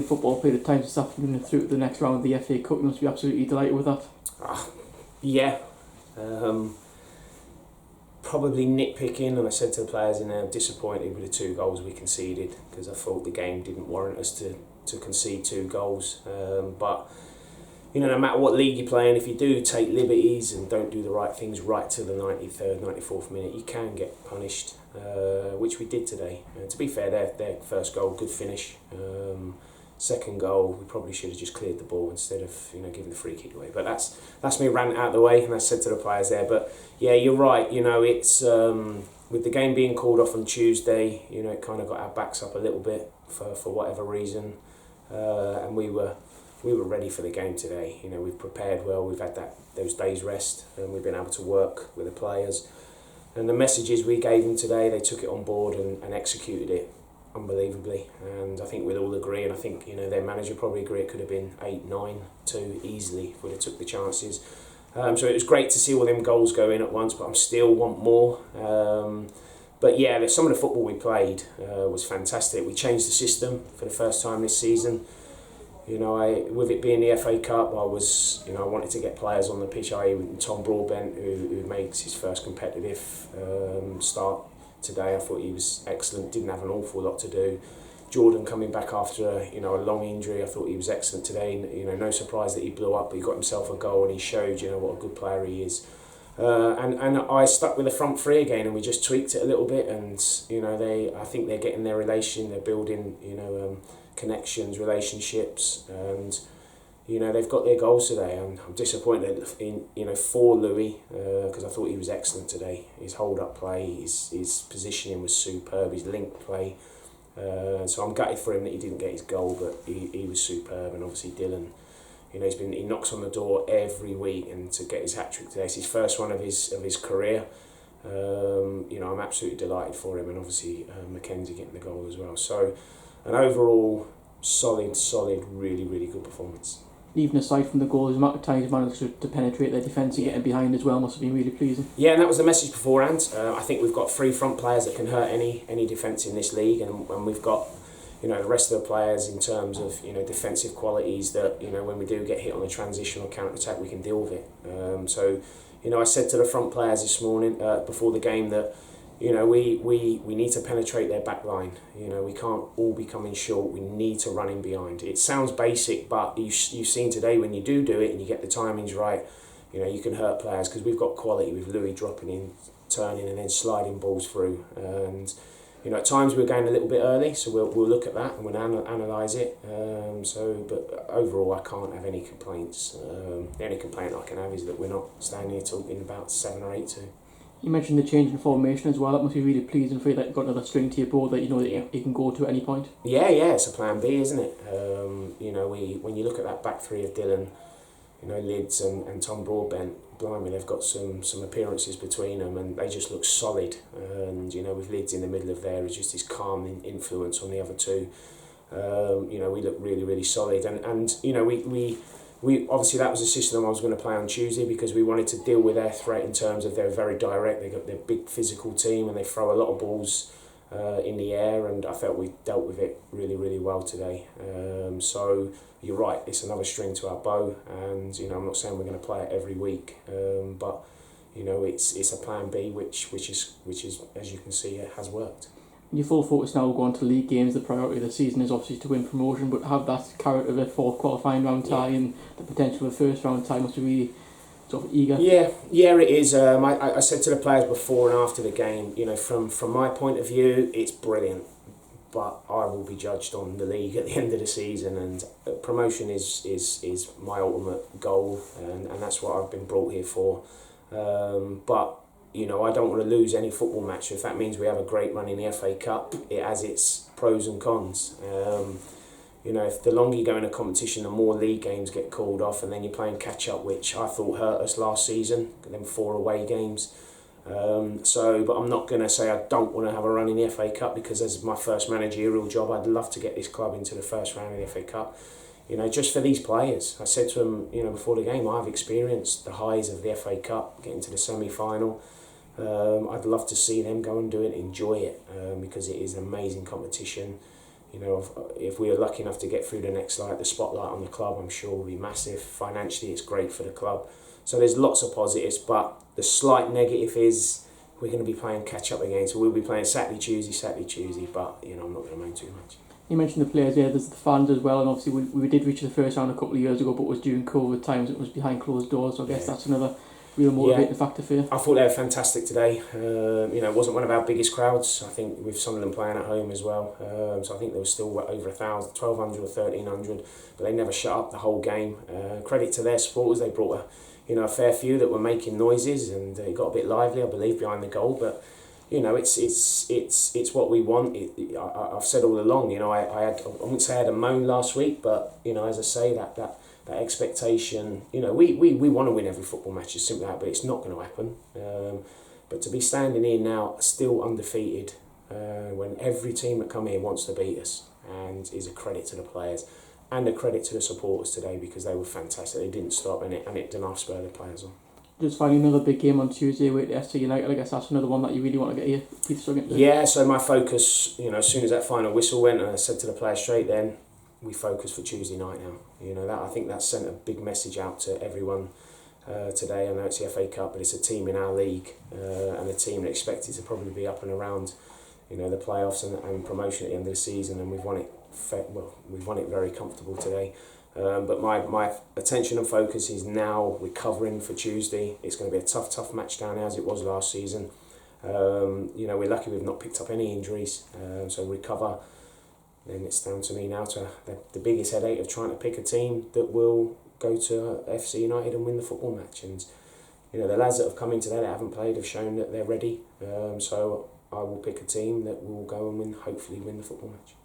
football played at times this afternoon and through to the next round of the FA Cup. You must be absolutely delighted with that. Yeah. Probably nitpicking, and I said to the players in there, I'm disappointed with the 2 goals we conceded because I thought the game didn't warrant us to concede 2 goals. But you know, no matter what league you're playing, if you do take liberties and don't do the right things right to the 93rd, 94th minute, you can get punished, which we did today. To be fair, their first goal, good finish. Second goal, we probably should have just cleared the ball instead of giving the free kick away. But that's me rant out the way, and I said to the players there. But yeah, you're right. It's with the game being called off on Tuesday. It kind of got our backs up a little bit for whatever reason, and we were ready for the game today. We've prepared well. We've had those days rest, and we've been able to work with the players. And the messages we gave them today, they took it on board and executed it unbelievably. And I think we'll all agree, and I think their manager probably agree, it could have been 8-9-2 easily if we'd have took the chances. So it was great to see all them goals go in at once, but I still want more. But yeah, some of the football we played was fantastic. We changed the system for the first time this season. With it being the FA Cup, I wanted to get players on the pitch. Tom Broadbent, who makes his first competitive start today. I thought he was excellent. Didn't have an awful lot to do. Jordan coming back after a long injury. I thought he was excellent today. No surprise that he blew up, but he got himself a goal and he showed what a good player he is. And I stuck with the front 3 again, and we just tweaked it a little bit. And I think they're getting their relation. They're building connections, relationships, and they've got their goals today. I'm disappointed in for Louis because I thought he was excellent today. His hold up play, his positioning was superb. His link play. So I'm gutted for him that he didn't get his goal, but he was superb. And obviously Dylan, he knocks on the door every week, and to get his hat trick today, it's his first one of his career. I'm absolutely delighted for him, and obviously Mackenzie getting the goal as well. So an overall solid, really, really good performance. Even aside from the goals, the amount of times managed to penetrate their defence and getting behind as well must have been really pleasing. Yeah, and that was the message beforehand. I think we've got 3 front players that can hurt any defence in this league, and we've got the rest of the players in terms of defensive qualities that when we do get hit on the transition or counter attack, we can deal with it. So I said to the front players this morning before the game that we need to penetrate their back line. We can't all be coming short. We need to run in behind. It sounds basic, but you've seen today when you do it and you get the timings right, you can hurt players because we've got quality with Louis dropping in, turning and then sliding balls through. And at times we're going a little bit early, so we'll look at that and we'll analyse it. But overall, I can't have any complaints. The only complaint I can have is that we're not standing here talking about 7 or 8-2. You mentioned the change in formation as well. That must be really pleasing for you that you've got another string to your bow that that you can go to at any point. Yeah, it's a plan B, isn't it? When you look at that back 3 of Dylan, Lids and Tom Broadbent, blimey, they've got some appearances between them, and they just look solid. And with Lids in the middle of there, it's just his calm influence on the other 2. We look really, really solid, and we obviously that was a system I was going to play on Tuesday because we wanted to deal with their threat in terms of they're very direct. They got their big physical team and they throw a lot of balls in the air, and I felt we dealt with it really, really well today. So you're right, it's another string to our bow, and I'm not saying we're going to play it every week, but it's a plan B which is as you can see it has worked. Your full focus now will go on to league games. The priority of the season is obviously to win promotion, but have that carrot of a 4th qualifying round tie and the potential of a 1st round tie must be really sort of eager. Yeah, it is. I said to the players before and after the game, from my point of view, it's brilliant, but I will be judged on the league at the end of the season, and promotion is my ultimate goal, and that's what I've been brought here for. But I don't want to lose any football match. If that means we have a great run in the FA Cup, it has its pros and cons. If the longer you go in a competition, the more league games get called off, and then you're playing catch up, which I thought hurt us last season. Then 4 away games. But I'm not going to say I don't want to have a run in the FA Cup, because as my first managerial job, I'd love to get this club into the 1st round of the FA Cup. Just for these players. I said to them, before the game, I've experienced the highs of the FA Cup, getting to the semi-final. I'd love to see them go and do it, enjoy it, because it is an amazing competition. You know, if we are lucky enough to get through the next the spotlight on the club, I'm sure will be massive. Financially, it's great for the club. So there's lots of positives, but the slight negative is we're going to be playing catch up again. So we'll be playing Saturday, Tuesday. But you know, I'm not going to moan too much. You mentioned the players there, there's the fans as well, and obviously we did reach the first round a couple of years ago, but it was during COVID times, it was behind closed doors, so I guess that's another real motivating factor for you. I thought they were fantastic today. You know, it wasn't one of our biggest crowds, I think, with some of them playing at home as well. So I think there was still over 1,000, 1,200 or 1,300, but they never shut up the whole game. Credit to their supporters, they brought a fair few that were making noises, and it got a bit lively, I believe, behind the goal, but you know, it's what we want. I've said all along, you know, I wouldn't say I had a moan last week, but you know, as I say, that expectation, you know, we want to win every football match, it's simple that, but it's not going to happen. But to be standing here now, still undefeated, when every team that come here wants to beat us, and is a credit to the players and a credit to the supporters today, because they were fantastic. They didn't stop, and it did not spur the players on. Just finding another big game on Tuesday with FC United, I guess that's another one that you really want to get your teeth stuck into. Yeah, so my focus, you know, as soon as that final whistle went, and I said to the players straight then, we focus for Tuesday night now. You know, that I think that sent a big message out to everyone today. I know it's the FA Cup, but it's a team in our league, and a team that expected to probably be up and around, you know, the playoffs and promotion at the end of the season, and we've won it very comfortable today. But my attention and focus is now recovering for Tuesday. It's going to be a tough match down here, as it was last season. You know, we're lucky we've not picked up any injuries, so recover. Then it's down to me now to the biggest headache of trying to pick a team that will go to FC United and win the football match. And you know, the lads that have come in today that haven't played have shown that they're ready. So I will pick a team that will go and hopefully win the football match.